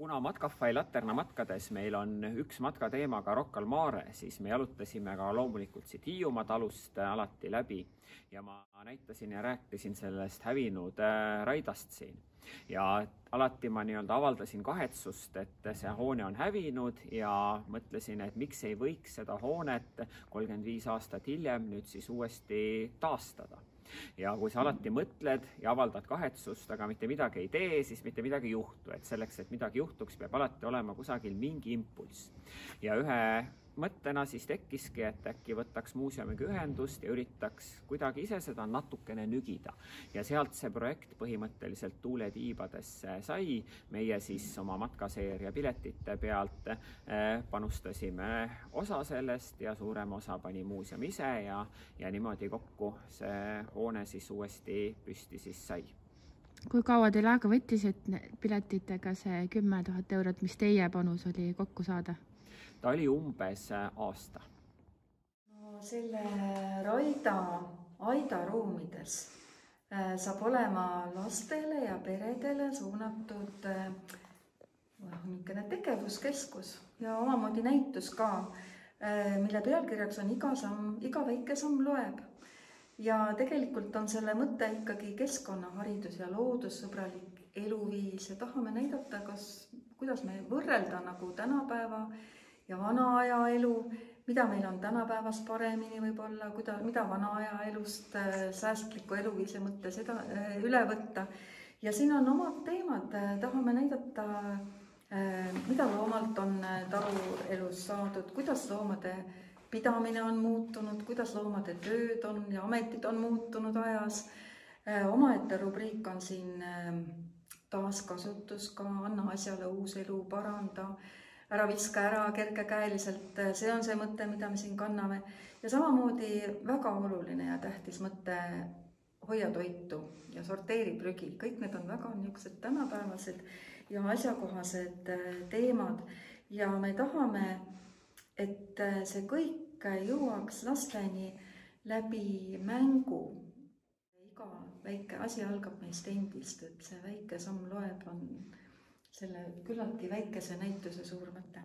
Kuna Matkafai Laterna matkades meil on üks matkateema ka Rocca al Mare, siis me jalutasime ka loomulikult siit Hiiumaa talust alati läbi ja ma näitasin ja rääkisin sellest hävinud raidast siin. Ja alati ma avaldasin kahetsust, et see hoone on hävinud ja mõtlesin, et miks ei võiks seda hoonet 35 aastat hiljem nüüd siis uuesti taastada. Ja kui sa alati mõtled ja avaldad kahetsust, aga mitte midagi ei tee, siis mitte midagi ei juhtu. Et selleks, et midagi juhtuks, peab alati olema kusagil mingi impulss. Ja ühe mõttena siis tekkiski, et äkki võtaks muuseumiga ühendust ja üritaks kuidagi ise seda natukene nügida. Ja sealt see projekt põhimõtteliselt tuule tiibadesse sai. Meie siis oma matkaseeria piletite pealt panustasime osa sellest ja suurem osa pani muuseum ise ja niimoodi kokku see hoone siis uuesti püsti siis sai. Kui kaua teil aega võttis, et piletitega see 10 000 eurot, mis teie panus oli, kokku saada? Ta oli umbes aasta. No, selle aida ruumides saab olema lastele ja peredele suunatud tegevuskeskus ja omamoodi näitus ka, mille pealkirjaks on iga väike samm loeb. Ja tegelikult on selle mõte ikkagi keskkonnaharidus ja loodussõbralik eluviis ja tahame näidata, kuidas me võrrelda nagu tänapäeva ja vana aja elu, mida meil on tänapäevas paremini võib-olla, mida vana aja elust säästliku eluviisi mõttes üle võtta. Ja siin on omad teemad, tahame näidata, mida loomalt on taluelus saadud, kuidas loomade pidamine on muutunud, kuidas loomade tööd on ja ametid on muutunud ajas. Omaette rubriik on siin taaskasutus ka, anna asjale uus elu, paranda, ära viska ära kergekäeliselt, see on see mõte, mida me siin kanname. Ja samamoodi väga oluline ja tähtis mõte, hoia toitu ja sorteeri prügi. Kõik need on väga niisugused tänapäevased ja asjakohased teemad. Ja me tahame, et see kõik jõuaks lasteni läbi mängu. Iga väike asi algab meist endist, et see väike samm loeb on selle küllaltki väikese näituse suur mõte.